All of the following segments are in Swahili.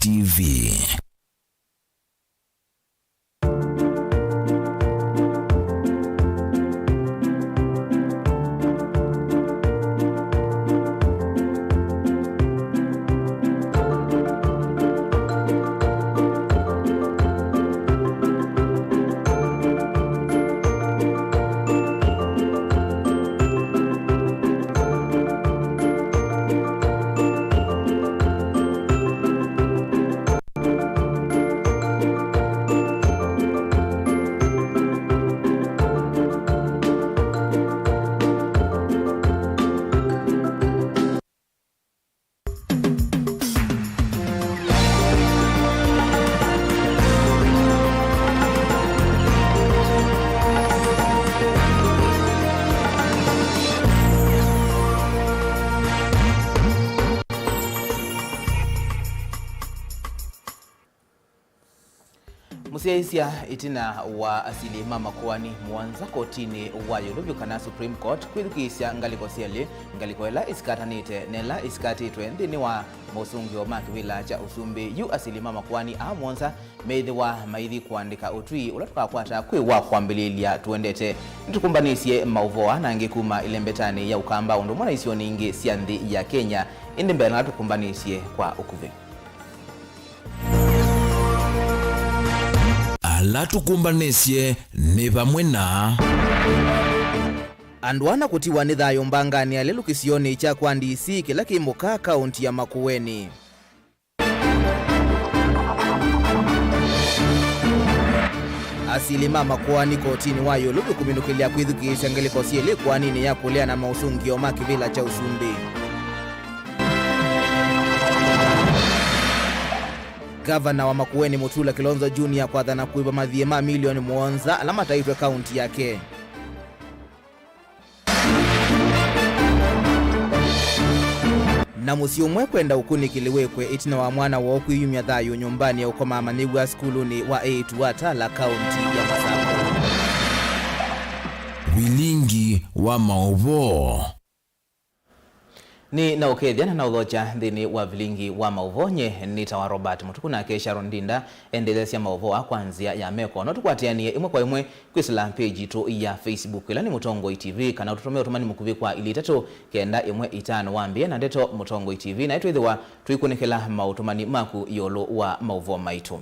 TV. Musiaisia itina wa asili mama kwani mwanza kotini wa Yorubi kana Supreme Court kwithukisya ngaliko siali ngaliko ela iskatanite nela iskati twendini wa musungio makivila cha usumbi yu asili mama kwani mwanza meithi wa maithi kuandika utui ulatuka kwata kwi wa kwambililia tuendete nitukumbanisye Mauvoo na ngekuma ilembetani ya ukamba undu mwana isio ningi siandhi ya Kenya indi mbele na tukumbanisye kwa ukuve. Ala tukumbanisye ni pamwe na andwana kutiwa ni thayo mbangani alelukisioni cha kwa DC kila kimuka kaunti ya Makueni. Asili mama kwani kotini wa Yorubi kuminukilia kwithukisya ngaliko sieli kwa nini ya kulea na mausungio makivila cha usumbi. Gavana wa Makueni Mutula Kilonzo Junior kwa dhana kuiba mathiema milioni mwonza alama taitwe kaunti yake. Na musio mwe kwenda ukuni kiliwekwe itina wa mwana wa okuyumya thayo nyumbani ya ukoma manigwa skuluni wa 8 watala kaunti ya Masako. Vilingi wa Mauvoo ni na ukethiana na udhocha thini wa Vilingi wa Mauvoo nye nita wa Robert Mutuku na Kesha Rondinda endelesya Mauvoo kwanzia ya meko no tukwatianie imwe kwa imwe kwisila page tu ya Facebook ila ni Mutongoi TV kana ututumia utumani mukuvi kwa ili tatu kenda imwe itano wambie na ndeto Mutongoi TV na itwithiwa tuikunikila mautumani maku yolo wa Mauvoo maitu.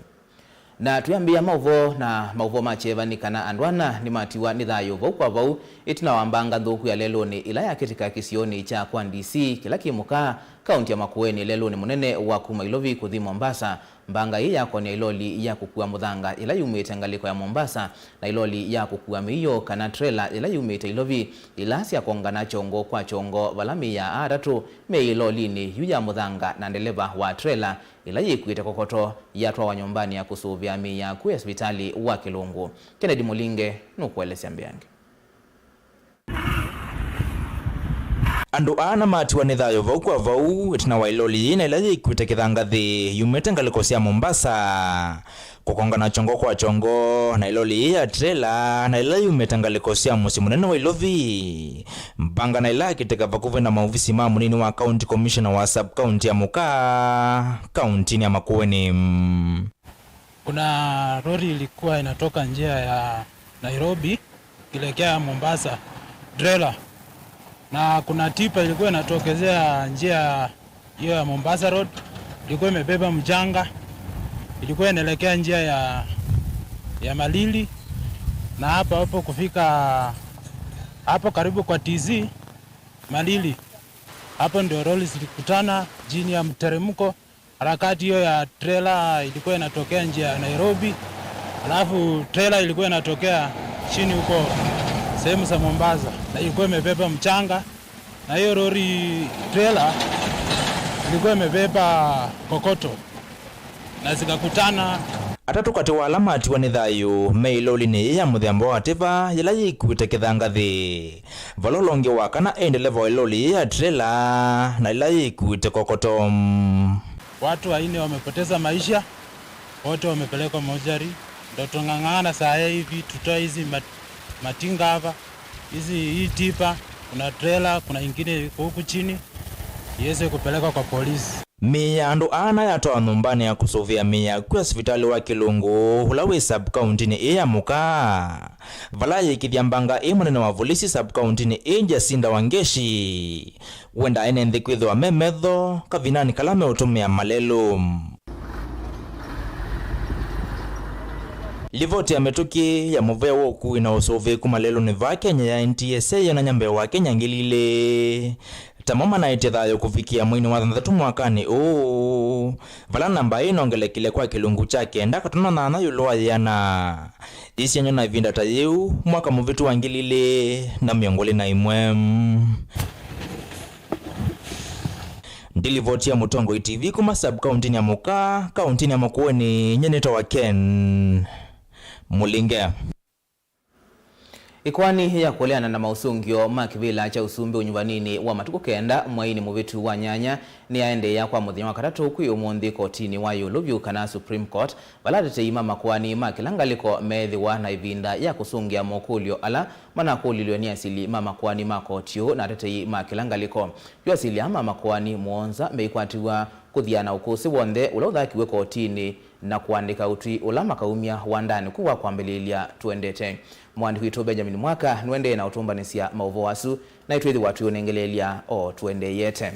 Na tuyambia Mauvoo na Mauvoo macheva ni kana andwana ni matiwa ni thayo vau kwa vau itina wambanga thuku ya leloni ila ya kitika kisioni cha kwa DC kila kimuka kaunti ya Makueni leloni munene wa Kumailovi kuthi Mombasa mbanga hii yako ni iloli ya kukua muthanga ila yumite ngaliko ya Mombasa na iloli ya kukua miyo kana trailer ila yumite ilovi ila siya kongana chongo kwa chongo valami ya aratu me iloli ni yuja muthanga na ndeleva wa trailer ila yikuite kokoto ya tuwa nyumbani ya kusuvia miya kuya hospitali wa Kilungu. Kennedy Mulinge nukuelesya mbiangi. Andu ana matiwa ni thayo vau kwa vau itina wa iloli na ila yikuite kithangathi yumite ngaliko sia Mombasa kukongana chongo kwa chongo na iloli ya trailer na ila yumite ngaliko sia musi munene wa ilovi mbanga na ila kiteka vakuve na maofisi ma munini wa county commissioner wa sub county ya Muka county ya Makueni. Kuna lori ilikuwa inatoka njia ya Nairobi kilekea Mombasa trailer, na kuna tipa ilikuwa inatokezea njia hiyo ya Mombasa Road, ilikuwa imebeba mchanga, ilikuwa inaelekea njia ya Malili, na hapo kufika hapo karibu kwa TZ Malili, hapo ndio lori zilikutana chini ya mteremko. Harakati hiyo ya trailer ilikuwa inatokea njia ya Nairobi, alafu trailer ilikuwa inatokea chini huko sehemu za Mombasa na ilikuwa imebeba mchanga, na hiyo lori trailer ilikuwa imebeba kokoto na zikakutana. Atatu kati wa alamati wa nithayo meiloli ni ya muthemba wa tipa yila yikuite kithangathi valolonge wa kana endeleva wa iloli ya trailer na ila yikuite kokoto. Watu 4 wamepoteza maisha, wote wamepelekwa mortuary. Ndio tungangana saa hivi tutoa hizi matinga hapa, hii tipa, kuna trailer, kuna ingine huku chini iweze kupelekwa kwa polisi. Mia andu ana yatoa nyumbani ya kusovia mia kwa hospitali wa Kilungu hulawe sub county ni ya muka vala yikithiambanga munene wa volisi sub county ni Jacinda Wangeshi wenda ene nthikwithi wa memetho kavinani kalame utumia malelu. Livoti ya metuki ya Mauvoo woku ina usove kumalelo ni va Kenya ya NTSA na nyambe wa Kenya ngilile tamama na itedhayo kufikia mwini wa 3 mwakani vala namba inongelekile kwa kilungu chake ndaka tunana na yuloa yana isi yanyo na vinda tayu mwaka muvitu wangilile na miongoli na imwe ndilivoti ya Mutongo TV kuma sub county ya Muka county ya Makueni nyeneta wa Ken Mulinge. Ikwani ya kuleana na mausungio makivila cha usumbi unyumbanini wa matuku kenda mwaini muvitu wa nyanya ni aende ya kwa muthenya wa katatu kuyo umundi kotini wa yulubiu kana Supreme Court baladete ima makwani makilangaliko methiwa na ivinda ya kusungia mokulio ala manakulilio ni asili mama kwani makotio na tete makilangaliko yu asili ama makwani muonza meikwatiwa kuthiana ukusi wonde ula uthakiwe kotini na kuandika utwi ula makaumia wandani kuwa kwambililia tuendete. Mwandiki witu Benjamin Mwaka nwende na utumbanisia Mauvoo asu na itwithi watu unengelelia o tuende yete.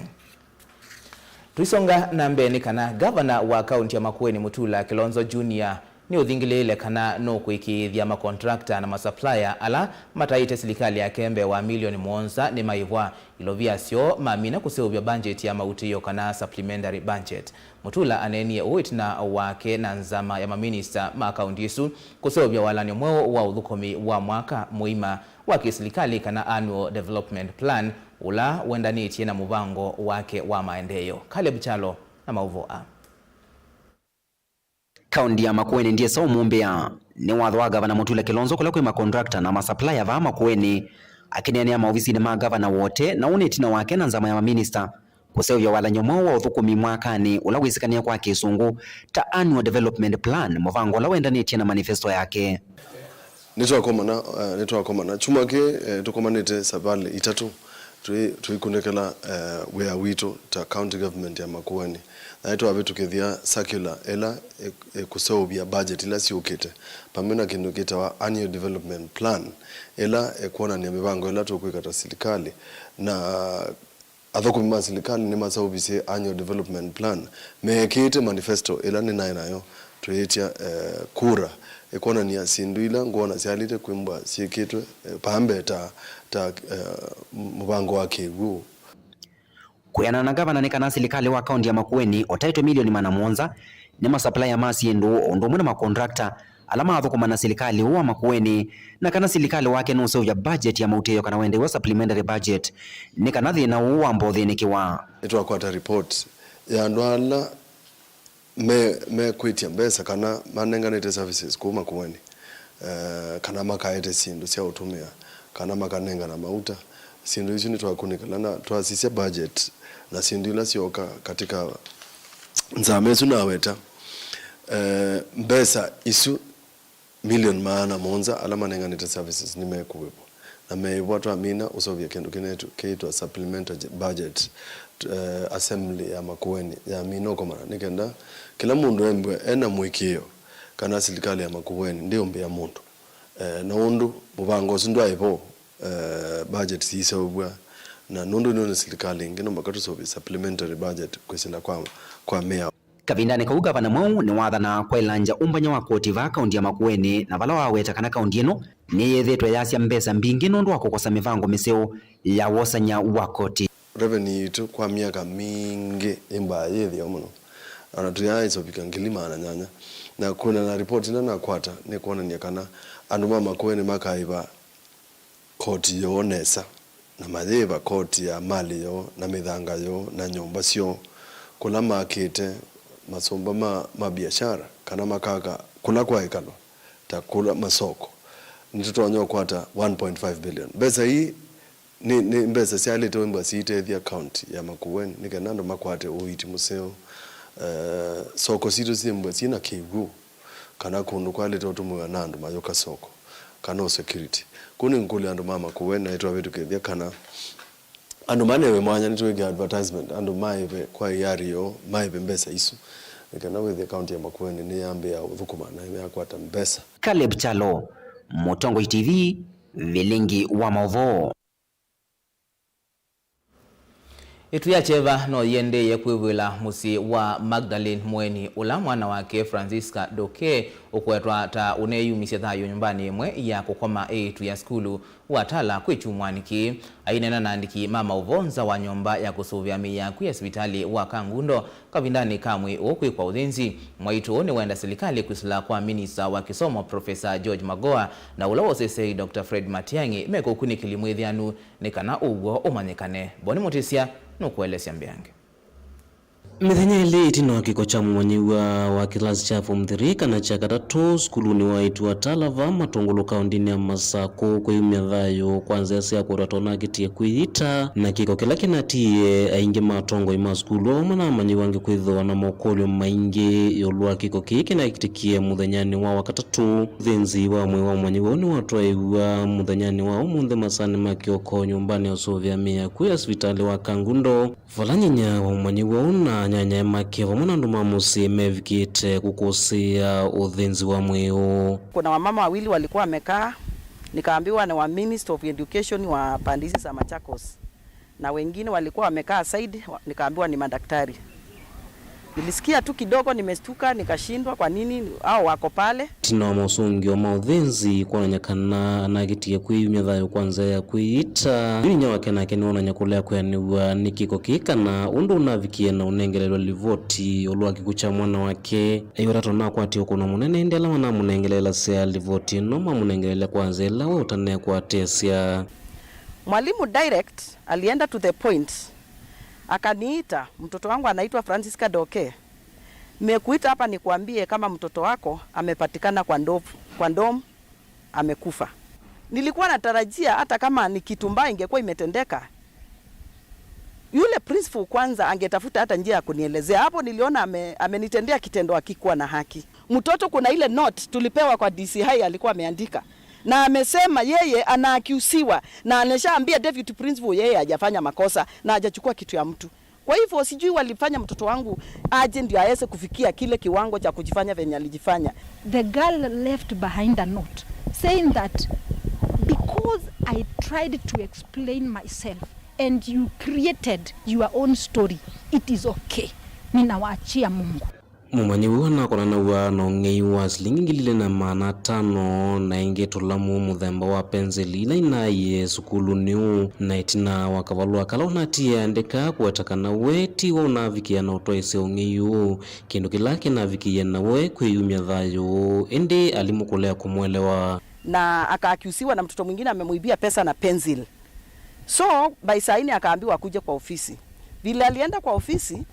Tuisonga na mbeni kana governor wa kaunti ya Makueni Mutula Kilonzo Junior ni uthingilile kana no kuikithia makontrakta na masupplier ala mataite serikali ya kembe wa milioni muonza ni maivwa iloviasio mamina kuseuvya budget ya mautiyo kana supplementary budget. Mutula anenie uitna wake na nzama ya maminista makaunti isu kuseuvya walani mweo wa udhukomi wa mwaka muima wa kiserikali kana annual development plan ula wendanitie na muvango wake wa maendeleo. Caleb Chalo na Mauvoo. Kaunti ya Makueni ndiye sawa mumbea ni watho wa gavana Mutula Kilonzo kula kwa makontrakta na masupplier va Makueni akiniania maofisi ni magavana wote na unetina wake na nzama ya maminista kuseuvya wala nyomo wa uthukumi mwakani ula wisikania kwa kisungu ta annual development plan muvango la wenda netie na manifesto yake. Nitwa komana chumake tukomanete sabale itatu tuikunekela wea wito ta county government ya Makueni na ito abetu kethia circular ela kuseuvya budget ila siukite pamena kinukita wa annual development plan ela kuona ni mivango ela tukuikata serikali na athokumi ma serikali ni masauvisi annual development plan mekite manifesto ela ni nayo tuitia kura kuona ni asinduila ngona sialite kwimba sikitwe pambe ta muvango wake huu kuyana na gavana ni kana serikali wa kaunti ya Makueni otaito milioni manamuonza ni masupplier masiendu ondo muna makontrakta alama athukuma na serikali wa Makueni na kana serikali wake nuso ya budget ya mauteyo kana wende wa supplementary budget ni kana thina uwa mbothi nikiwa itwa kwata report ya ndwala me kwitia mbesa kana manenganete services kuma Makueni kana makaete sindu sia utumia kana makanenga na mauta sindu hizo ni twakunikala na twasisia budget na sindu ila sioka katika nzamezu na weta mbesa isu million maana monza alama nenganete services nimekuwepo na meiwatu amina usovya kendo kinetu keitwa supplementary budget assembly ya Makueni ya minoko mara nikenda kila mundu embwe ena mwikio kana serikali ya Makueni ndio mbe ya mundu na undu muvango sindwa ipo budget siisabwa na nundu nino serikali ngino makatu sobi supplementary budget kwesela kwa mea kavindani kau gavana mwau ni wathana kwa ilanja umbanya wa koti va kaunti ya Makueni na vala waweta kana kaunti ino ni yethetwe yasia mbesa mbingi nundu wa kukosa mivango miseo ya wosanya wa koti revenue itu kwa miaka mingi imba yethi omuno ana tuyaiso bikangilima na nyanya na kuna na report na kwata ni kuona ni kana andu mama Makueni makaiva koti yo nesa na madhiva koti ya mali yo na midhanga yo na nyumba sio kula makete masomba mabiashara kana makaka kula kwa hekalo takula masoko nitoto wanyo kwata 1.5 billion besa hii ni mbesa siale to mba siite the account ya Makueni nikanando makwate uiti museo soko situ simbwa sina kigu kana kundu kwale to tumwa nando mayoka soko kana security kuni nkuli andu mama Makueni na itwa vitu kethia kana andu manewe mwanya nitwege advertisement andu maive kwa yario maive mbesa isu kana with county ya Makueni ni yambe ya thukuma na yakwata mbesa. Caleb Chalo, Mutongo TV, Vilingi wa Mauvoo. Ituyacheva no yende yekwivila musi wa Magdalene Mweni ula mwana wake Francisca Doke ukwetwa ta uneyumisya thayo nyumbani imwe ya kukoma eitu ya skulu watala kwichumwaniki ainena nandiki mama uvonza wa nyumba ya kusuvya miyaku ya hospitali wa Kangundo kavindani kamwe ukwi kwa uthinzi mwaitu ni wenda serikali kwisila kwa minista wa kisomo Professor George Magoha na ula wosesei Dr. Fred Matiang'i mekukuni kilimwithianu nikana uguo umanyikane boni mutisia nukuelesya mbiange. Mithenya ili itino kiko cha mwanyiwa wa kilasi cha form 3 kana cha gatatu skuluni waitu wa Talava Matongolo kaundini ya Masako kwiyumya thayo kwanza sia kuratona gitie kwiyita na kiko kila kinatie ainge matongo ima skulu mana manyiwange kwithwa na mokolyo maingi yolwa kiko kiki na ikitikie muthenyani wa wakatatu thinzi wa mwe wa mwanyiwa ni watwaiwa muthenyani wa umunthe masani makioko nyumbani osovya mia kuya hospitali wa Kangundo valanyenya wa mwanyiwa una nyanya makevo mwana nduma musi mevikite kukosia uthinzi wa mweo. Kuna wamama wawili walikuwa wamekaa, nikaambiwa ni wa Minister of Education wa Pandisi za Machakos, na wengine walikuwa wamekaa side, nikaambiwa ni madaktari. Nilisikia tu kidogo nimestuka nikashindwa kwa nini hao wako pale. Tina mosungi wa mauthenzi kwa nyakana na gitie kwiyumya thayo kwanza ya kwiyita ninya wake nake ni ona nyakulea kwaniwa nikiko kikana undu unavikie na unengelelwa livoti olwa kikucha mwana wake ayora na kwati okuna munene ndela wana munengelela sia livoti no mamunengelela kwanza ela we utane kwatesia. Mwalimu direct alienda to the point. Akaniita, mtoto wangu anaitwa Francisca Doke. Nimekuita hapa nikuambie kama mtoto wako amepatikana kwa ndom amekufa. Nilikuwa natarajia hata kama ni kitu mbaya ingekuwa imetendeka, yule principal kwanza angetafuta hata njia ya kunielezea. Hapo niliona amenitendea kitendo hakikuwa na haki. Mtoto kuna ile note tulipewa kwa DCI alikuwa ameandika. Na amesema yeye anaakiusiwa na anashaambia deputy principal yeye hajafanya makosa na hajachukua kitu ya mtu. Kwa hivyo sijui walifanya mtoto wangu aje ndio aweze kufikia kile kiwango cha kujifanya venye alijifanya. The girl left behind a note saying that because I tried to explain myself and you created your own story, it is okay. Ninawaachia Mungu. Mumanyiwa na kona wa nongei wa silingi lile na maana 5 na inge tulamu muthemba wa penseli na inaye sukulu niu na itina wakavalwa kala unatia andika kuwataka na weti wa unavikia na utoese ungeyu kindu kilake na vikia na we kwiyumya thayo indi alimukulea kumwelewa na akaakiusiwa na mtoto mwingine amemuibia pesa na pencil. So by saini akaambiwa akuje kwa ofisi. Vile alienda kwa ofisi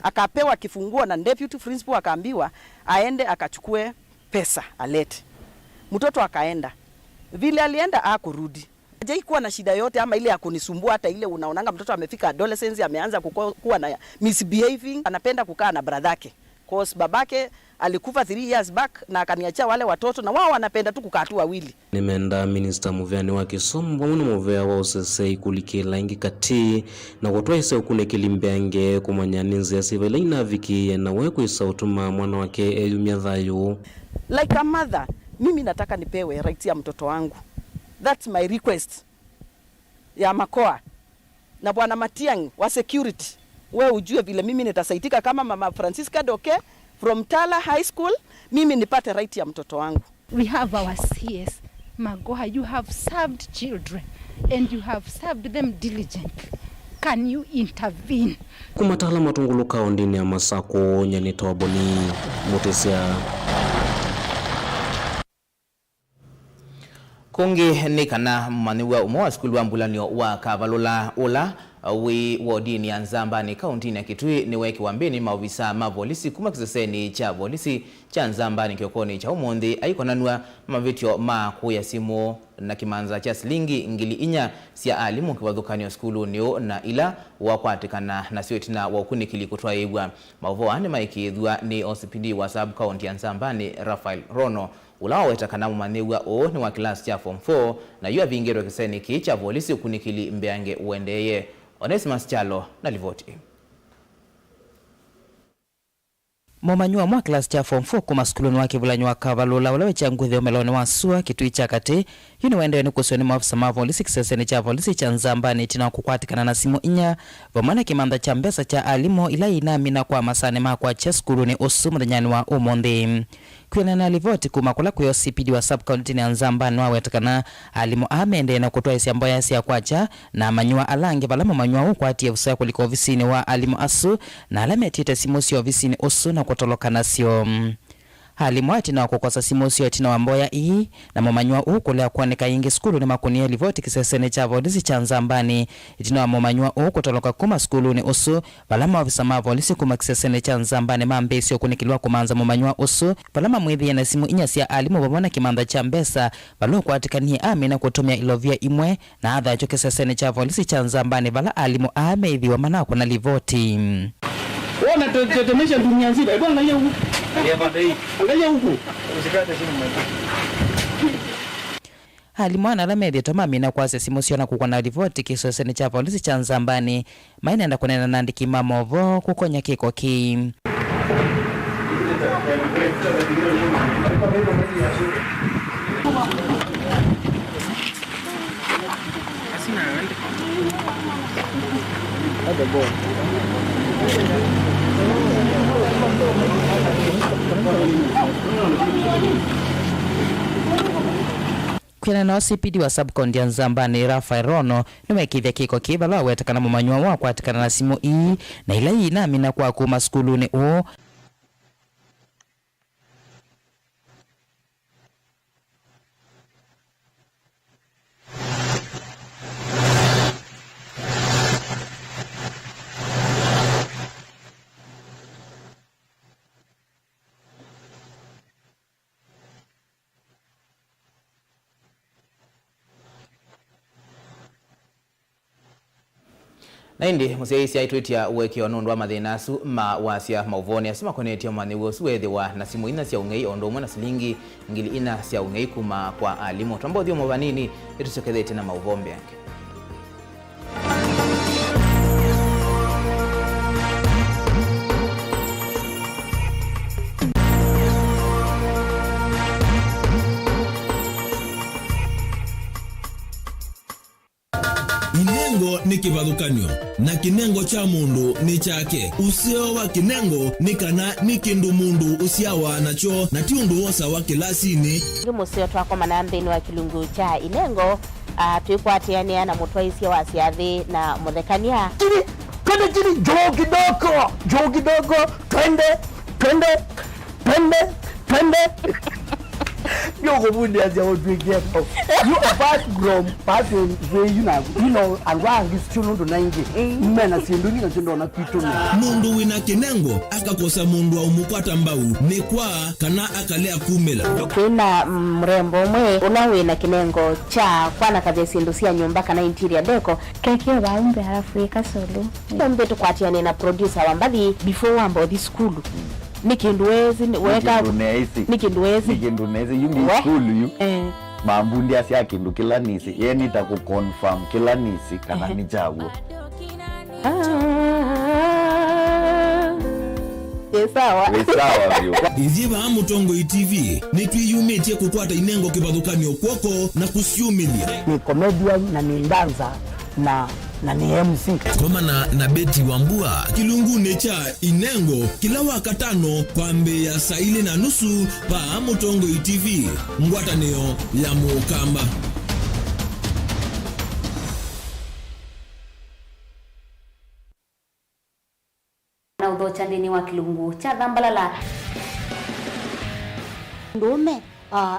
akapewa kifunguo na deputy principal akaambiwa aende akachukue pesa alete. Mtoto akaenda. Vile alienda hakurudi. Hajaikuwa na shida yote ama ile ya kunisumbua hata ile unaonanga mtoto amefika adolescence ameanza kuwa na misbehaving, anapenda kukaa na brother yake. Cause babake alikufa 3 years back na akaniachia wale watoto na wao wanapenda tu kukaa tu wawili. Nimeenda minister muvyani wa kisomo mwana muvya wa usesei kulikila ingi kati na kutwa isa ukune kilimbiange kumanyaninzi ya sivela inaviki na weku isa utuma mwana wake eyumya thayo. Like a mother, mimi nataka nipewe right ya mtoto wangu. That's my request. Ya Makoa na Bwana Matiang'i wa security. Wewe ujue vile mimi nitasaitika kama mama Francisca Doke from Tala High School, mimi nipate right ya mtoto wangu. We have our CS Magoha, you have served children and you have served them diligently. Can you intervene? Kumatala Matongolo kaundini ya Masako nyanita waboni mutesia. Kungi ni kana maniwa umowa skulu wa mbulanio wa Kavalola ula wi wodini ya Nzamba ni kauntini ya Kitui ni weki wambini mauvisa mavolisi kuma kiseseni cha volisi cha Nzamba ni kiokoni cha umondi aikonanua mavitio maa kuya simu na kimanza cha silingi ngili inya sia alimu kiwadhukanio skulu nio na ila wakwatikana na sio tina wakunikili kutwa igwa. Mauvoo ane maikithua ni OCPD wa sub county ya Nzambani Rafael Rono ulao wetakana mumanegwa o ni wa class cha form 4 na yua vingero kiseni kicha polisi ukunikili mbeange uendeye. Onesimus Chalo na livoti. Momanyua mwa class cha form 4 kuma skuluni wake Vilanywa Kavalula ulawe changuthi omeloni wa sua kitui chakati yuni wende ni kusoni maafisa ma polisi kiseseni cha polisi cha Nzambani tina kukwatikana na simu inya vamana kimanda cha mbesa cha alimo ila inamina kwa masane makwa cha skuluni usu mdanyani wa umondi. Kuena na livoti kumakula kuyo CPD wa sub-county ni Nzambani wa wetakana alimo amende na kutoa isi ambayo yasi ya kwacha na manyua alange balama manyua kwa ati ya usaya kuliko ofisini wa alimo asu na alame tita simusi ofisini usu na kutoloka nasio. Halimu atina kukosa simusi atina wamboya ii na momanyua kulea kuaneka ingi skulu ni makunia livoti kisesene cha polisi cha Nzambani itina momanyua kutoloka kuma skulu ni usu balama wafisama polisi kuma kisesene cha Nzambani mambesi okunikiliwa kumanza momanyua usu balama mwidhi na simu inyasi ya alimu wabona kimanda cha mbesa balo kuatika ni amina kutumia ilovia imwe na adha ya kisesene cha polisi cha Nzambani bala alimu idhi wa manako na livoti. Wana tetemesha dunia nzima. Hebu angalia huku. Angalia huku. Usikate simu mimi. Halimwana alamedi tomamina kwa sesimusiona kukona livoti kisoseni cha polisi cha Nzambani maina enda kunena nandiki Mauvoo kukonya kiko ki. Kuena na OCPD wa sub-county ya Nzambani Rafael Rono nimekithia kiko kibala wetakana momanyua wa kwatikana na simu ii na ila ii na amina kwa kuma skuluni uo. Na indi museisi aitwetia uweki onundu wa mathinasu ma wasia Mauvoo asima konetia maniwo suwethiwa na simu ina sia ungei ondomwe na silingi ngili ina sia ungei kuma kwa alimu twambothio movanini itusekethete na Mauvoo mbeange. Inengo ni kivadhukanio na kinengo cha mundu ni chake. Usio wa kinengo ni kana ni kindu mundu usiawa nacho na tiundu wosa wa kilasini. Museo twako manandhini wa kilungu cha inengo tuikwatiania na mutwaisia wa siathi na muthekania. Chini joo kidogo twende Yoko bundi as your big get. You apart from passing where you know and why is still to 90. Men are seeing doing it on a kitu. Mundu wina kinengo akakosa mundu wa umupata mbau ni kwa kana akalea kumela. Kuna mrembo mwe unawe na kinengo cha kwana kabesi ndusia nyumba kana interior deco keke waumbe halafu ikasolo. Mbe tukwatiane na producer wambali before wambo this school. Nikinduwezi weka nikinduwezi yumi school yu mambundi asia kindu kila nisi yeni itakuconfirm kila nisi kana ni jago sawa vyo Iziva Mutongo TV nitwiyumetie kukwata inengo kivadhukanio kwoko na kusiumilia. Ni comedian na ni dancer na ni MC. Koma na Beti Wambua kilungu necha inengo kila wakatano kwa mbeya saa 4:30 pa Mutongo TV ngwataneo ya mukamba. Na udhocha ndini wa kilungu cha Dhambalala ndume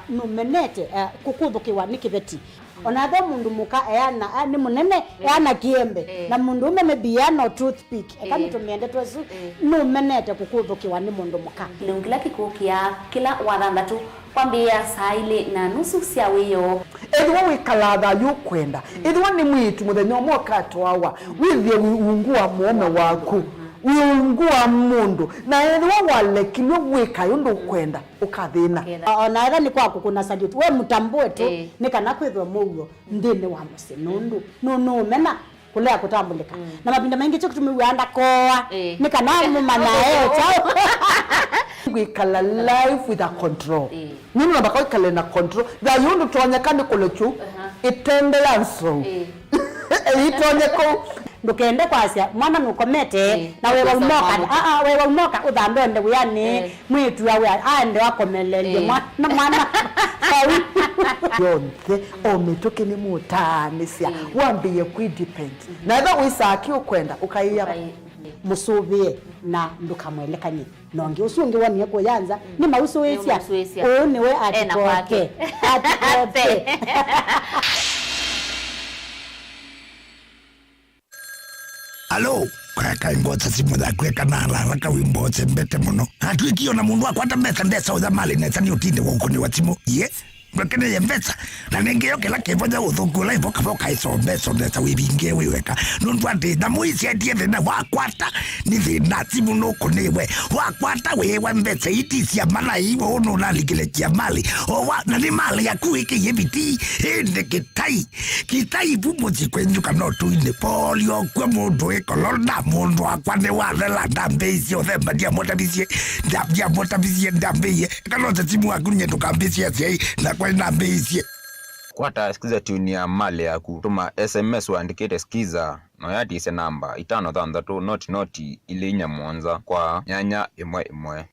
numenete kukuthukiwa ni kiveti onathe mundu muka eana ni munene eana kiembe na mundu ume mebiano toothpick kama tumiende twesu numenete kukuthukiwa ni mundu muka kilungu kila kikukia kila wathandatu kwambia saa 2:30 cia wiyo Edwa wikalada yukwenda edwa ni mwitu muthenya mwoka twawa withie ungua muome waku wiungua mundu na edwa walekilwe wika yundu kwenda ukathina ona ega ni kwaku kuna salute we mutambue tu ni kana kwithwa mugo ndini wa musinundu no mena kulea kutambulika na mapinda mengi cyo kutumiwanda koa ni kana mumana chao wikala life with a control nini nabaka wikala na control da yundu tuonyekane kulechu itende lanso itonyeko ndukende kwasia mwana nukomete na wewe umoka wewe umoka udhambende uyani mwitu yawe aende wakomelelie mwana yonke ometoke ni mutanisia wambie kudepend na eba wisaki ukwenda ukaiya musubie na ndukamwelekanye nonge usunge wani yako yanza ni mauso wesia ni we atikoke Hello, kaka ingotsa simu da kweka na raka wimbo tsembete muno. Atwikio na mundu akwata mbesa ndesa uza mali nesa ni utinde wako ni watimu. Yes. Mwekene ye mbesa. Na nengeyo kila kevoja uthukula ivoka voka iso mbesa ndesa wibinge wiweka. Nundu ati na muisi atiende na wakwata. Ni thina simu nuko niwe. Wakwata wewe mbesa itisi ya mala hivo ono nalikile kia mali. Owa na ni mali ya kuike yebiti. Hende kitai pumuzi kwenyu kanotu ine polio kwa mundu ekolona mundu akwane walela ndambezi othemba dia motabisie ndambeye kanota simu akunye tukambisia sei na kwa ndambezi kwata skiza tuni ya mali ya kutuma SMS waandikete skiza no yati ise namba 533 noti ile inya mwanza kwa nyanya imwe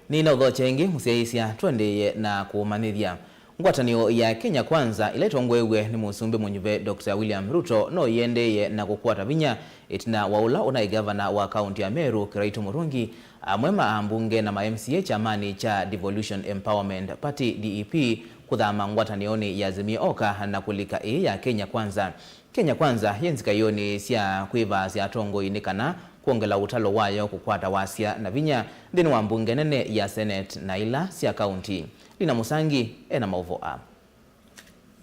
Nina udhochengi musiaisia tuendeye na kumanithia ngwatanio ya Kenya Kwanza iletongwewe ni musumbe munyuve Dr. William Ruto no yendeye na kukwata vinya itina waula unai governor wa kaunti ya Meru Kiraitu Murungi mwema ambunge na ma-MCA chamani cha Devolution Empowerment Party DEP kuthama ngwatanioni ya Azimio Oka na kulika ya Kenya Kwanza yenzika yoni sia kuiva sia tongo inikana kuongela utalo wayo kukwata wasia na vinya ndini wa mbunge nene ya Senate na ila sia kaunti. Lina Musangi ena Mauvoo.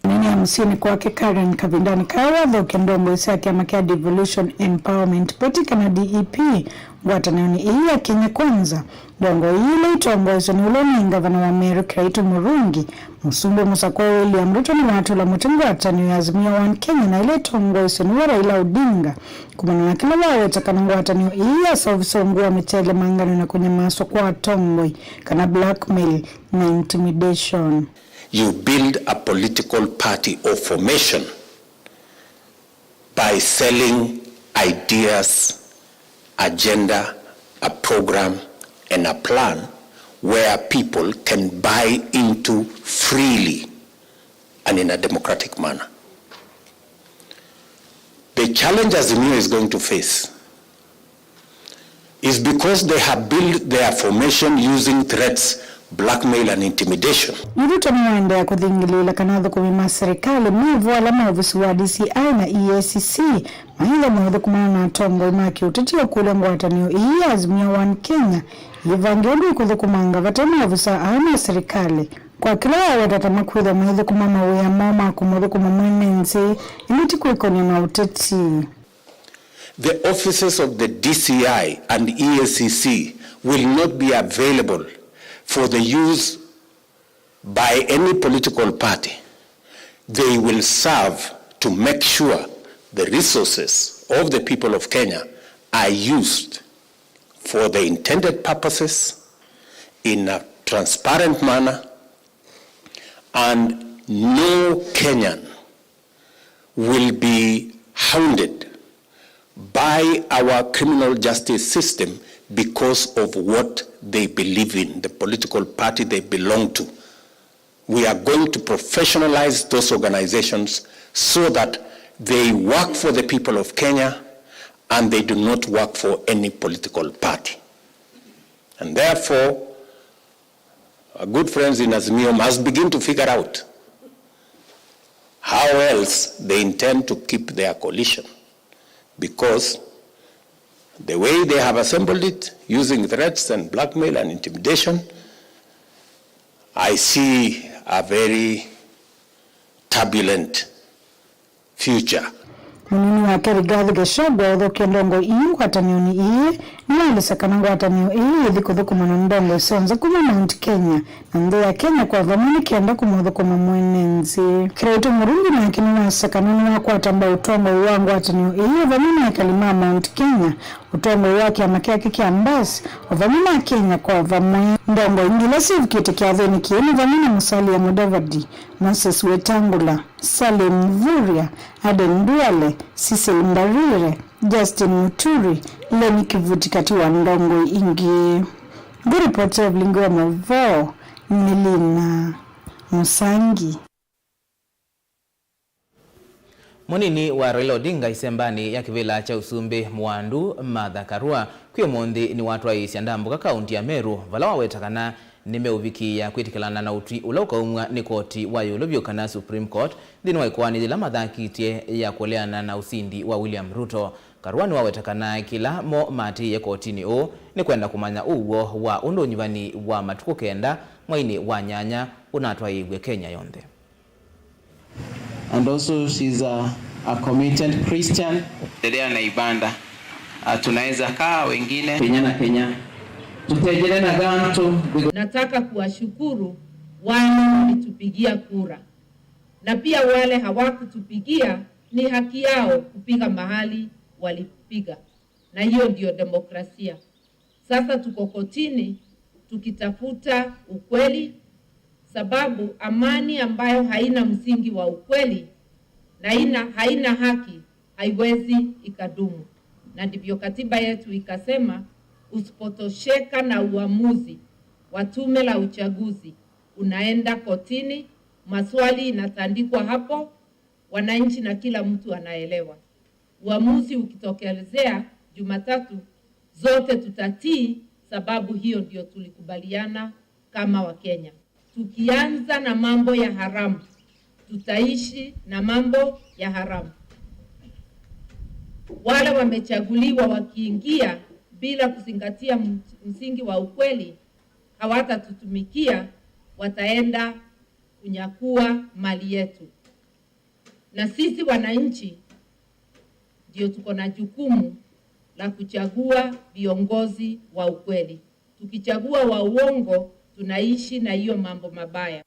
Nini hamsini kwake Karen Kavindani Kawadho kendongo isaki ya makia Devolution Empowerment Party kana DEP ngwatanani ya Kenya Kwanza dongo ile itongozo ni uloni gavana wa Meru Kiraitu Murungi musumbe musakwa William Ruto ni watu la mutungu atani ya Azimio One Kenya na ile itongozo ni Raila Odinga kumana na kila wawe takanungu atani ya sauviso nguwa mitele mangani na kwenye maso kwa tongoi kana blackmail na intimidation. You build a political party or formation by selling ideas, agenda, a program, and a plan where people can buy into freely and in a democratic manner. The challenge Azimio is going to face is because they have built their formation using threats, blackmail and intimidation. Ruto mwende kuthingilila kanadho kumima serikali Mauvoo ala maofisi wa DCI na EACC mahila mwende kumana na tongo imaki utetio kule ngwatanio iya Azimio One Kenya yivangiondu kuthu kumanga vatama ofisa ana serikali kwa kila watatama kuthu mwende kumama uya mama kumwende kumamwenenzi imiti kuikonia na uteti. The offices of the DCI and EACC will not be available for the use by any political party. They will serve to make sure the resources of the people of Kenya are used for the intended purposes in a transparent manner, and no Kenyan will be hounded by our criminal justice system because of what they believe in, the political party they belong to. We are going to professionalize those organizations so that they work for the people of Kenya and they do not work for any political party. And therefore, our good friends in Azimio must begin to figure out how else they intend to keep their coalition, because The way they have assembled it, using threats and blackmail and intimidation, I see a very turbulent future. Munini wa Rigathi Gachagua uthokia ndongo ii ngwatanio-ini ii niwalisakana ngwatanio ii ithikuthukuma na ndongo cionza kuma Mount Kenya na nthi ya Kenya kwa thamuni kenda kumuthukuma mwenenzi. Kiraitu Murungi na kinini wasakana ni wakwatamba utongo wa ngwatanio ii thamuni ya kalima Mount Kenya utongo wa kiama kiake kia Mbasi thamuni ya Kenya kwa thamuni ndongo ingile sivikite kia thini kieni thamuni Musalia Mudavadi, Moses Wetangula, Salim Mvurya, Aden Duale, Cecil Mbarire, Justin Muturi, Leni Kivuti kati wa ndongo ingi. The reporter of Vilingi wa Mauvoo, Melina Musangi. Munini wa Raila Odinga isembani ya kivila cha Usumbi Mwandu Martha Karua kwiyo mondi ni watu wa isi andambuka kaunti ya Meru vala wawetakana nimeuvikia kwitikilana na utwi ulauka umwa ni koti wa yulovyokana Supreme Court dhini waikuwani dila madhakitie ya kuleana na usindi wa William Ruto. Karua ni wawetakana kila mo mati ya kotini o ni kwenda kumanya uwo wa undo nyivani wa matuku kenda mwaini wa nyanya unatwa igwe Kenya yonde. And also she's a committed Christian. Dedea na ibanda. Tunaweza kaa wengine Kenya. Tutejele na ganto. Nataka kuwashukuru wale walitupigia kura. Na pia wale hawakutupigia ni haki yao kupiga mahali walipiga. Na hiyo ndio demokrasia. Sasa tuko kotini tukitafuta ukweli, sababu amani ambayo haina msingi wa ukweli na haina haki haiwezi ikadumu. Na ndivyo katiba yetu ikasema usipotosheka na uamuzi wa tume la uchaguzi unaenda kotini, maswali inatandikwa hapo, wananchi na kila mtu anaelewa. Uamuzi ukitokelezea Jumatatu zote tutatii, sababu hiyo ndio tulikubaliana kama Wakenya. Tukianza na mambo ya haramu, tutaishi na mambo ya haramu. Wale wamechaguliwa wakiingia bila kuzingatia msingi wa ukweli, hawatatutumikia, wataenda kunyakua mali yetu. Na sisi wananchi ndio tuko na jukumu la kuchagua viongozi wa ukweli. Tukichagua wa uongo, tunaishi na hiyo mambo mabaya.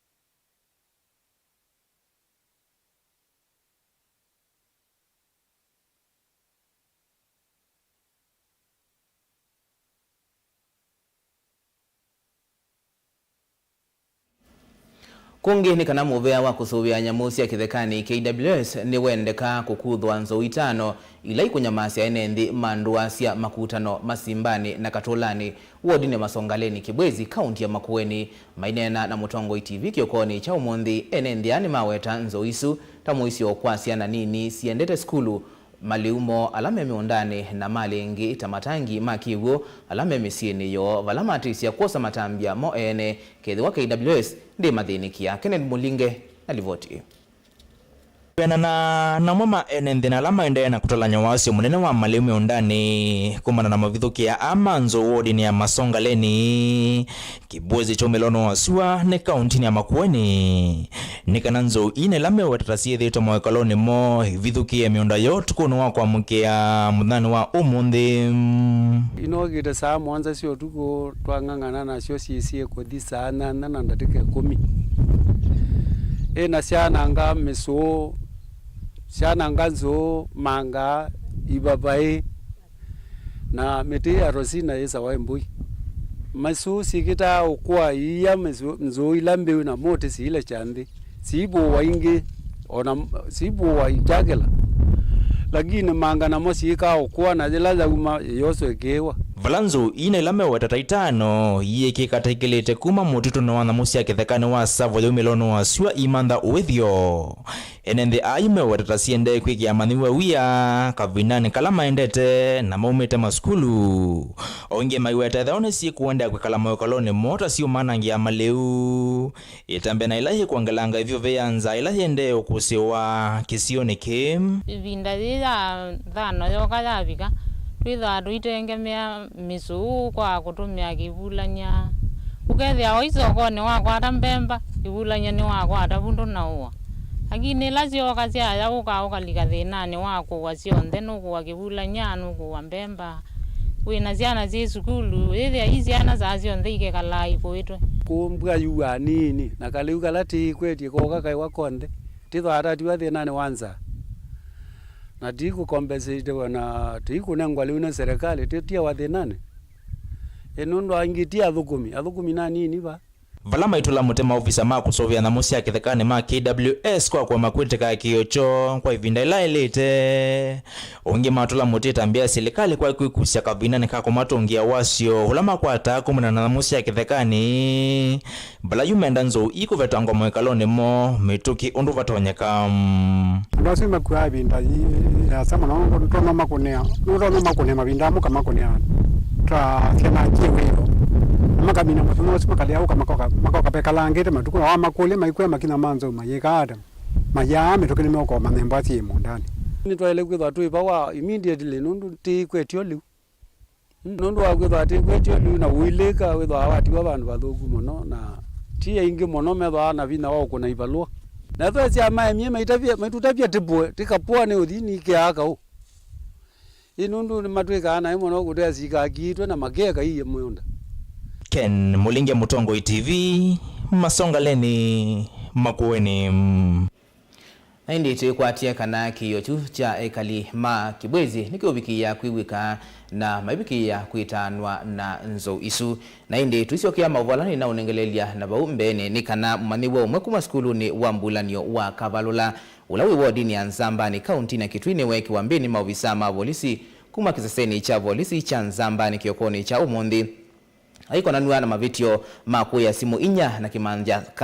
Kungi ni kana muvea wa kusuvia nyamusi ya kithekani KWS ni wendeka kukuthwa nzo itano ila ikunyamasi ya enendi manduasia makutano masimbani na katolani wodine masongaleni Kibwezi kaunti ya Makueni mainena na Mutongo TV kiokoni cha umundi enendi ani maweta nzo isu tamuisi okwasia na nini siendete skulu maliumo alame miondani na malingi tamatangi makiwo alame misieni yo valamatisi ya kuosa matambia mo ene kethi wa KWS ndi mathinikia. Kenneth Mulinge alivoti. Na mama enende na alama endea na kutolanya wasio munene wa maliume undani kumana na mavithukia ama nzo wodi ni ya Masongaleni Kibwezi chomelono wasua ne kaunti ni ya Makueni nikana nzo ine lame watatasie dhito mawekaloni mo vithukia miunda yotu kuno wa kwa mkia mudhani wa umundi inogire saa mwanza sio tuko twangangana na sio sisie kodi sana na ndatike 10 na siana nga meso siana nga zo manga ibabai na meti arosina yesa wa mbui maso sikita okwa iya meso nzo ilambe na mote si ile chande sibo wainge ona sibo waijagela lakini manga na mosika okwa na jelaza uma yoso ekewa Valanzo ine lame watataitano yeke kataikilete kuma mututu na wana musi ya kithekani wa savo ya umelono wa siwa imanda uwethio. Enende ayume watatasiende kweki ya maniwe wia kavinani kalama endete na maumete maskulu. Onge maiweta dhaone si kuende kwa kalama wakalone mota si umanangi ya maleu. Itambe na ilahi kuangalanga hivyo veyanza ilahi ende ukusiwa kisione kem. Vinda dhida dhano yoka dhabika. twitha twitengemea misuu kwa kutumia kivulanya ukethia oisokoni wakwata mbemba kivulanya ni wakwata vundu na uwa lakini lazio kazi aya ukalika thinani wakuwa cionthe nukuwa kivulanya nukuwa mbemba wina ciana ci sukulu ithia iciana za cionthe ikekala ikwitwe kumbwa yuwa nini na kaliu kala tikwetie koka kai wakonde tithara tiwa thinani wanza na tiku compensate na tiku nengwa liu na serikali titia wa thinani enundu angitia athukumi na nini ba vala maitula mutema ofisa ma kusovia na musi akithekane ma KWS kwa makwitika kiocho kwa ivinda ila ilite ungi matula mutita mbia serikali kwa kuikusia kavina ni kako matongia wasio hulama kwa atako na musi akithekane bala yumenda nzo iko vetango mwekalone mo mituki undu vatonyeka ndasi makwa binda ya sama no ntono makunea mabinda mu kama kunea tra kena kiweo makamina muthumosi makalia makoka pekalangite matuku wa makule maikwe makina manzo mayekada mayame tokene moko manemba ti mundani ni twele kwitwa tuipa wa immediately nundu ti kwetio liu nundu wa kwitwa ti kwetio liu na uileka witwa wati wa bandu bathuku muno na ti ingi muno methwa na vina wa kuna ibalua na thwa cia maemie maitutavia tibwe tikapua ni uthini kiaka u inundu ni matwika na muno gutea sikakitwe na mageka iye muyunda Ken Mulinge Mutongo TV Masongaleni Makueni Naindi tukwatia kana kiyochu cha ekali ma kibwezi nikiobiki ya kuiwika na maibiki ya kuitanwa na nzo isu naindi tuisiokia mavolani na unengelelia na baumbene ni kana maniwa umekuma skuluni wa mbulanio wa Kavalula ulawi wodi ni Nzamba ni kaunti na Kitwine weki wambeni maofisa mavolisi kuma kiseseni cha volisi cha Nzamba ni kiokoni cha Umundi Aiko nanua na mavitio maku ya simu inya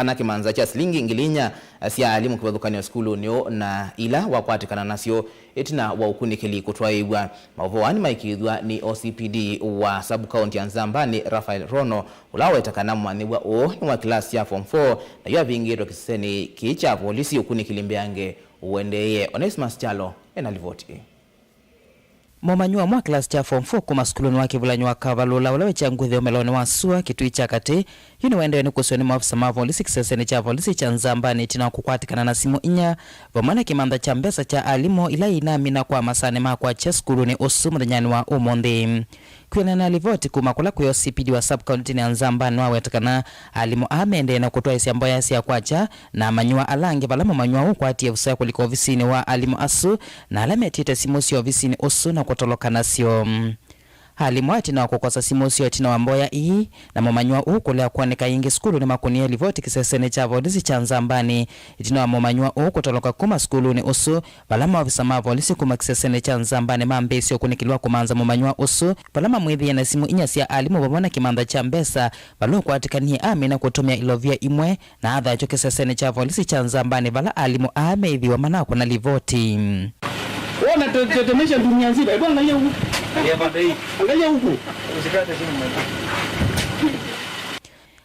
na kimanza cha silingi ngilinya siya alimu kibadhukani wa skulu nio na ila wakwatikana nasio etina wa ukunikili kutuaiwa Mauvoo maikidwa ni OCPD wa sub-county ya Nzamba ni Rafael Rono ulawe takanamu maniwa ni wa klasi ya form 4 na yuwa vingiro kiseni kicha polisi ukunikili mbiange uendeye Onesmus Chalo enalivoti Momanyua mwa class cha form 4 kuma skuluni wake Vulanywa Kavalula ulawe changuthi umeloni wa sua kitui chakati yuni wende ni kusoni maafisa mavolisi kiseseni cha volisi cha Nzamba ni tina kukwatikana na simu inya vamana kimanda cha mbesa cha alimo ila inamina kwa masane makwa cha skuluni usu mdanyani wa Umundi kuena na livoti kumakula kuyo CPD wa sub-county ni Nzamba ni wawetakana alimo amende na kutoa isi ambayo yasi ya kwacha na manyua alange valama manyua ukwati ya usaya kuliko ofisini wa alimo asu na alame tite simusi ofisini usu na kutoloka nasio Halimu atina wakukosa simusi atina wamboya ii na momanyua kulea kuaneka ingi skulu ni makunia livoti kisesene cha volisi cha Nzambani itina wa momanyua kutoloka kuma skulu ni usu valama wafisa mavolisi kuma kisesene cha Nzambani mambesi okunikiliwa kumanza momanyua usu valama mwidhi na simu inyasi ya alimu wabona kimanda cha mbesa valo kuatika ni amina kutumia ilovia imwe na adha acho kisesene cha volisi cha Nzambani vala alimu ameidhi wa manako na livoti Wana tetemesha dunia nzima. Hebu angalia huku. Angalia huku. Usikate simu mwana.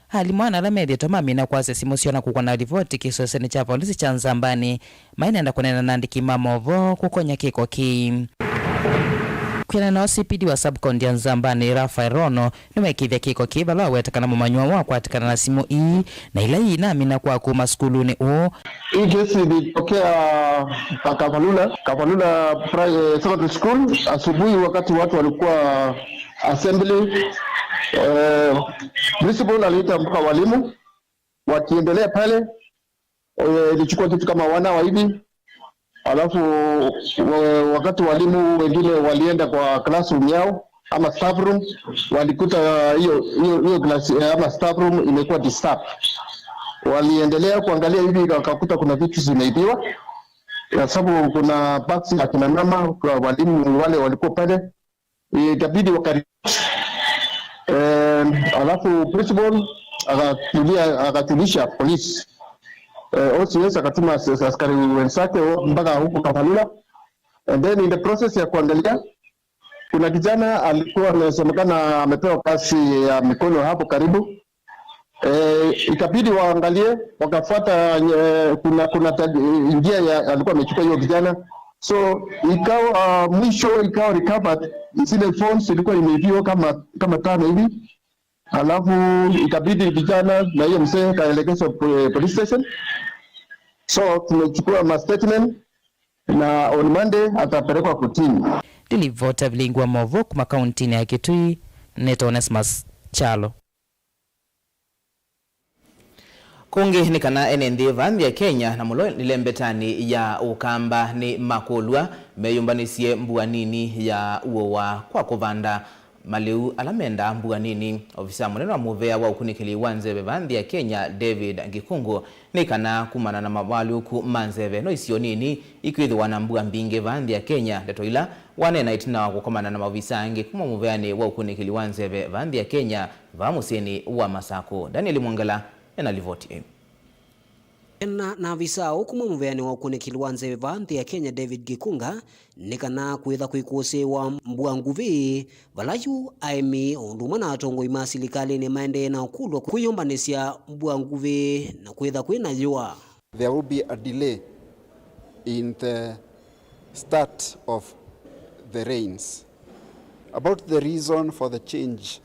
Halimwana la media tomamina kwa sesimusiona kukona rivoti kisoseni cha polisi cha Nzambani maina enda kunena nandiki Mauvoo kukonya kiko ki Kwena na OCPD wa sub-county ya Nzambani Rafael Rono nimekithia kiko kivala wetakana mumanyua wako atikana na simu ii na ila ii na amina kwa kuma skuluni Hii kesi ilitokea Kavalula Secondary School asubuhi wakati watu walikuwa assembly. Principal aliita mpaka walimu wakiendelea pale, ilichukua kitu kama 1 hour hivi. Alafu wakati walimu wengine walienda kwa classroom yao ama staff room, walikuta hiyo class ama staff room imekuwa disturbed. Waliendelea kuangalia hivi wakakuta kuna vitu zimeibiwa, kwa sababu kuna bags ya kina mama kwa walimu wale walikuwa pale, ikabidi alafu principal akatulisha polisi. OCS akatuma askari wenzake mpaka huko Kavalula, and then in the process ya kuangalia kuna kijana alikuwa anasemekana amepewa kazi ya mikono hapo karibu. Ikabidi waangalie, wakafuata kuna njia alikuwa amechukua hiyo kijana, So ikawa mwisho ikawa recovered, zile phones ilikuwa imeibiwa kama 5 hivi, alafu ikabidi vijana na hiyo mzee kaelekezwa police station. So tumechukua statement na on Monday atapelekwa kotini. Dilivota Vilingi wa Mauvoo kuma kaunti ya Kitui, Neto Onesmus Chalo. Kungi ni kana enendi vambi ya Kenya na mulo nilembetani ya ukamba ni makolwa meyumbanisie mbuanini ya uowa kwa kovanda Maliu alamenda mbuanini. Ofisa muneno wa muvea wa ukunikili wanzebe vambi ya Kenya David Ngikungu ni kana kumana na mawalu ku manzebe no isio nini ikwithu wana mbua mbinge vambi ya Kenya detoila wanena itina kukomana na mavisa ngi kuma muveani wa ukunikili wanzebe vambi ya Kenya vamuseni wa Masako. Daniel Mwangala enalivoti na avisa ukuma muveani wa ukunikili wanzebe vambi ya Kenya David Gikunga nikana kwitha kwikusewa mbua nguvi valayu aimi onduma na atongo ima silikali ni maende na ukulwa kuyombanisya mbua nguvi na kwitha kwina yua. There will be a delay in the start of the rains. About the reason for the change,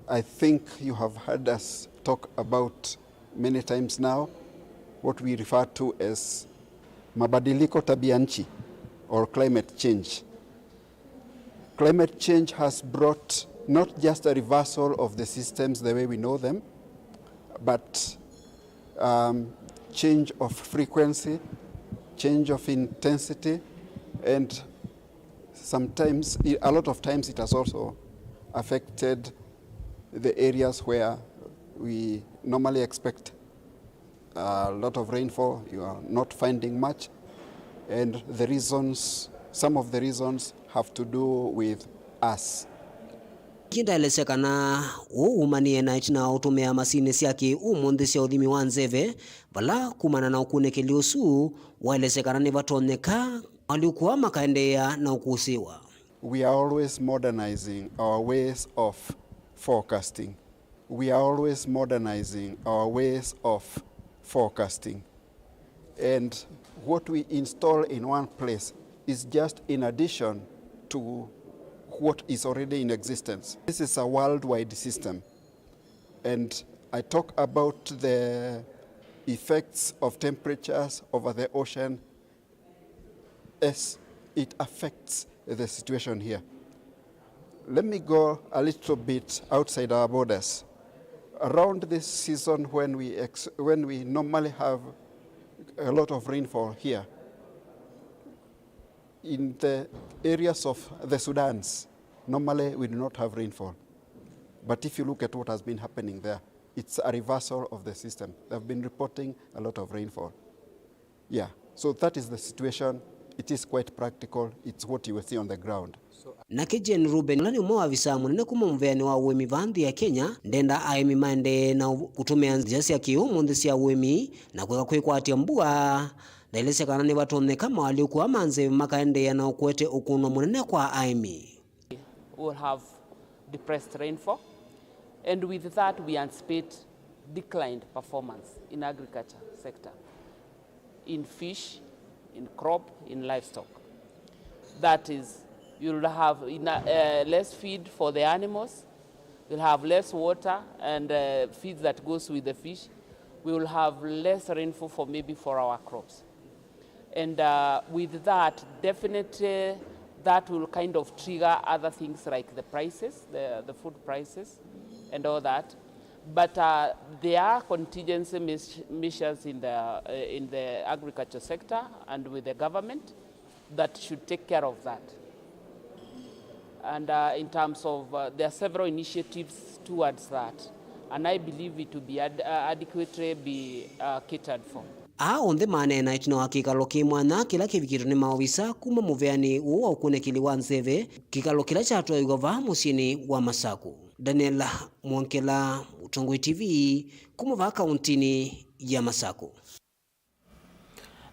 I think you have heard us talk about many times now what we refer to as mabadiliko tabianchi or climate change. Climate change has brought not just a reversal of the systems the way we know them, but change of frequency, change of intensity, and sometimes, a lot of times it has also affected the areas where we normally expect a lot of rainfall. You are not finding much, and the reasons, some of the reasons have to do with us. Kindaelesekana uumanie na itina utumia masine siaki umundhisya uthimi wa nzeve vala kumana na ukunekeli usu waelesekana ni vatoneka walikuwa makaendea na ukusiwa. We are always modernizing our ways of forecasting. We are always modernizing our ways of forecasting. And what we install in one place is just in addition to what is already in existence. This is a worldwide system. And I talk about the effects of temperatures over the ocean as it affects the situation here. Let me go a little bit outside our borders. Around this season when we normally have a lot of rainfall here, in the areas of the Sudans, normally we do not have rainfall. But if you look at what has been happening there, it's a reversal of the system. They've been reporting a lot of rainfall. Yeah, so that is the situation. It is quite practical. It's what you will see on the ground. Na Kijen Ruben lani umo avisa munene kuma mveani wa uemi vandi ya Kenya ndenda aimi mande na kutumia njasi ya kiumu ndisi ya uemi na kwa ati mbua na ilese kanani watone kama walikuwa manze makaende ya na ukuete ukuno munene kwa aimi. We'll have depressed rainfall, and with that we anticipate declined performance in agriculture sector, in fish, in crop, in livestock. That is, you'll have less feed for the animals, you'll have less water and feed that goes with the fish. We will have less rainfall for our crops. And with that, definitely that will kind of trigger other things like the prices, the food prices and all that. But there are contingency measures in the agriculture sector and with the government that should take care of that. And in terms of, there are several initiatives towards that. And I believe it will be adequately be catered for. Ondhe manena itina wakikalo kimwana kila kivikiru ni maovisa kuma muveani uwa ukunekili wa nzeve kikalo kila chato yugova musini wa Masaku. Daniel Mwankela, Mutongoi TV, kuma kauntini ya Masaku.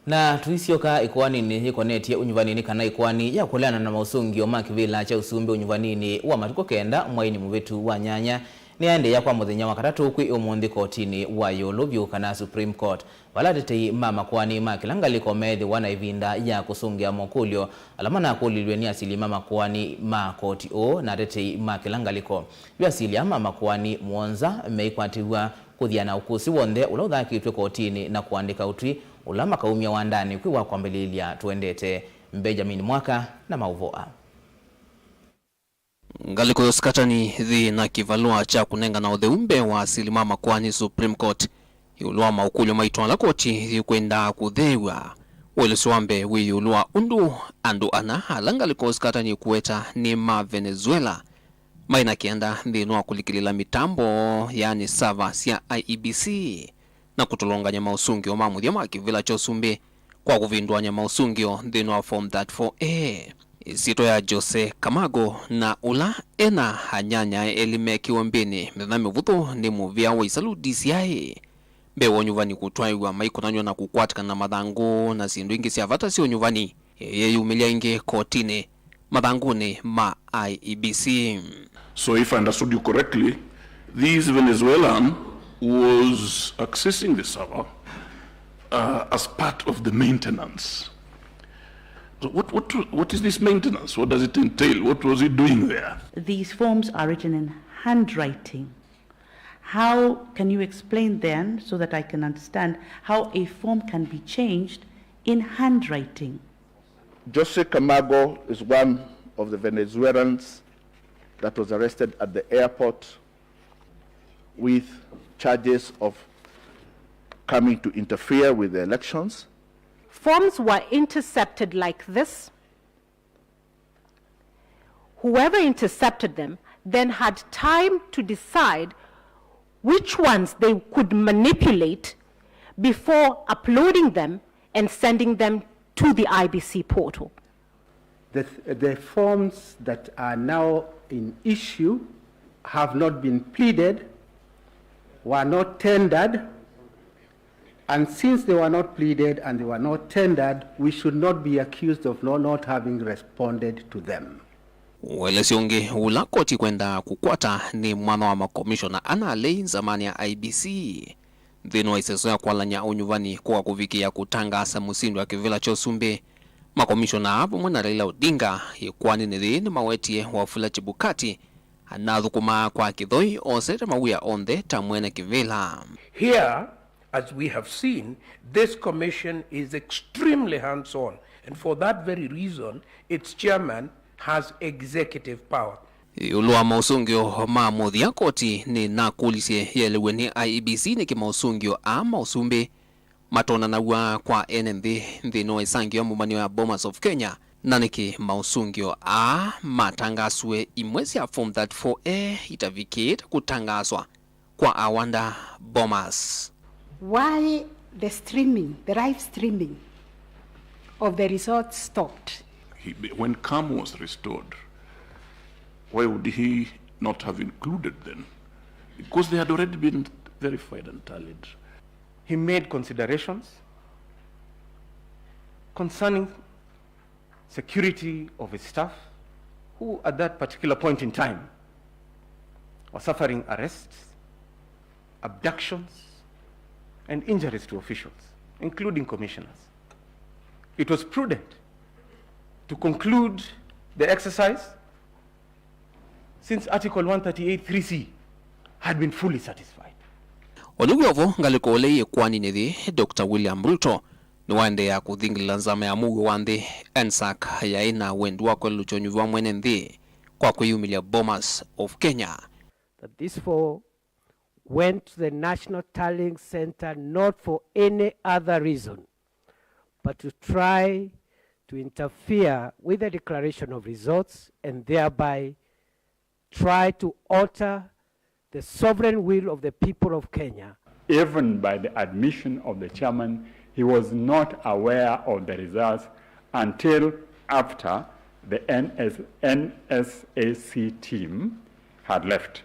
Na tuisioka ikuanini ikonetie unyuvanini kana ikuani ya kuleana na mausungio makivila cha usumbi unyuvanini wa matuko kenda mwaini mwetu wa nyanya ni ande ya kwa muthenya wa katatu kwi umundi kotini wa yolo kana Supreme Court baladete mama kwani makilangaliko methi wana ivinda ya kusungia mokulio alamana kulilwe ni asili mama kwani makoti o na dete makilangaliko yu asili ya mama kwani mwonza meikwatiwa kuthiana ukusi wonde ula uthakitwe kotini na kuandika utwi ula makaumia wa ndani kwiwa kwambelilia tuendete Benjamin Mwaka na Mauvoo. Ngaliko yoskatani thi na kivalua cha kunenga na utheumbe wa asili mama kwani Supreme Court yulua maukulio maitwa la koti yukwenda kuthewa welisuambe wiyulua undu andu ana halangaliko yoskatani kuweta ni ma Venezuela maina kianda dhinu wa kulikilila mitambo yani sava sia IEBC na kutulonganya mausungio mamuthia makivila chosumbe kwa kuvindwanya mausungio dhinu wa Form 34A. Sito ya Jose Kamago na ula ena hanyanya elime kiwambeni mithami vuto ni muvia wa isalu DCI bewo nyuvani kutwaiwa maikonanywa na kukwatika na madhangu na sindu ingi siavata sio nyuvani yeyumilia ingi kotini madhanguni ma IEBC. So if I understood you correctly, this Venezuelan was accessing the server as part of the maintenance. So what is this maintenance? What does it entail? What was he doing there? These forms are written in handwriting. How can you explain then, so that I can understand, how a form can be changed in handwriting? Jose Camago is one of the Venezuelans that was arrested at the airport with charges of coming to interfere with the elections. Forms were intercepted like this. Whoever intercepted them then had time to decide which ones they could manipulate before uploading them and sending them to the IBC portal. The forms that are now in issue have not been pleaded, were not tendered, and since they were not pleaded and they were not tendered, we should not be accused of not having responded to them. Welesionge ula koti kwenda kukwata ni mwana wa makomishona ana lei zamani ya IBC. Dhino iseso ya kwalanya unyuvani kwa kuvikia kutangasa musindu ya kivila chosumbe. Makomishona hapo mwana Raila Odinga kwani ni mawetie wafula Chebukati anathukuma kwa kithoi osete mawia onde tamwene kivila. Here, as we have seen, this commission is extremely hands-on, and for that very reason, its chairman has executive power. Yulua mausungio maamuthi koti ni nakulisie yelewe ni IEBC ni kimausungio mausumbe matona na wa kwa NND ndino isangio mumanio ya Bomas of Kenya na niki mausungio matangaswe imwezi ya Form 34A itavikita kutangaswa kwa awanda Bomas. Why the streaming, the live streaming of the results stopped? When CAM was restored, why would he not have included them? Because they had already been verified and tallied. He made considerations concerning security of his staff, who at that particular point in time were suffering arrests, abductions, and injuries to officials, including commissioners. It was prudent to conclude the exercise since Article 138(3)(c) had been fully satisfied. Olugovo ngalikole kwani nethi Dr. William Ruto niwande ya kuthingila nzama ya mugo wande ensak ya ina wendu wa luchonyuwa mwene nthi kwa kuyumilia Bomas of Kenya. That these four went to the National Tallying Center not for any other reason but to try to interfere with the declaration of results and thereby try to alter the sovereign will of the people of Kenya. Even by the admission of the chairman, he was not aware of the results until after the NSAC team had left.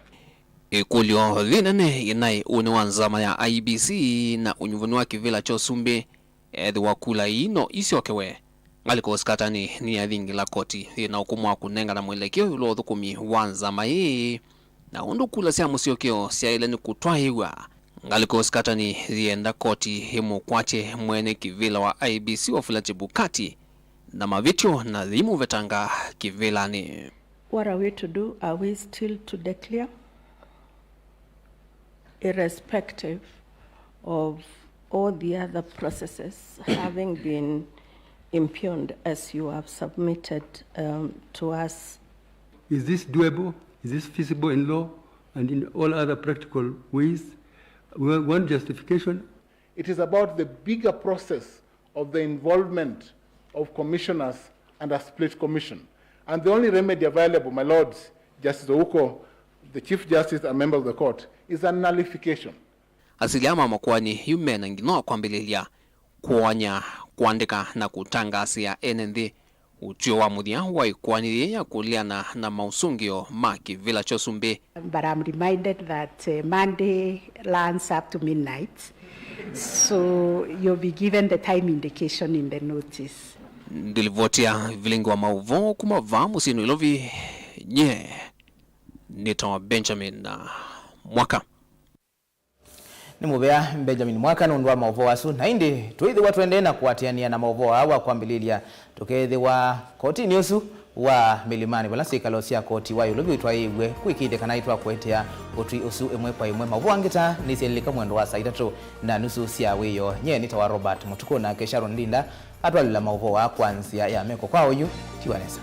Ikulio vinene inai uniwanzama ya IBC na unyuvuni wa kivila chosumbe edhi wakula ino isiokewe. Ngaliko skatani ni ya vingi la koti na hukumu wa kunenga na mwelekeo ulo thukumi wanzama hii na undu kula sia musiokio sia ile ni kutwaiwa ngaliko skatani rienda koti himu kwache mwene kivila wa IBC Wafula Chebukati na mavityo na dhimu vetanga kivila ni. What are we to do? Are we still to declare? Irrespective of all the other processes having been impugned as you have submitted to us. Is this doable? Is this feasible in law and in all other practical ways? One justification. It is about the bigger process of the involvement of commissioners and a split commission. And the only remedy available, my lords, Justice Ouko, the Chief Justice and member of the court, is a nullification. Asiliama makwani yumena nginoa kwambililia kuwanya kuandika na kutangasia NND uchio wa mudia wa ikwani ya kuliana na mausungio maki vila chosumbe. But I'm reminded that Monday lands up to midnight, so you'll be given the time indication in the notice. Ndilivotia Vilingi wa Mauvoo kumavaa musinu ilovi nye nitawa Benjamin Mwaka. Ni mubea Benjamin Mwaka nundwa Mauvoo wasu na indi tuithi watu ende na kuatiania na Mauvoo awa kwambililia tukethi wa koti niusu wa milimani wala sikalosia koti wa yulovi itwa iwe kuikide kana itwa kwetea utui usu emwe kwa imwe Mauvoo angita nisielika mwendo wa saa 3 na nusu sia wiyo nye nitawa Robert Mutuku na Sharon Ndinda atwalila Mauvoo wa kwanzia ya meko kwa uyu tiwanesa.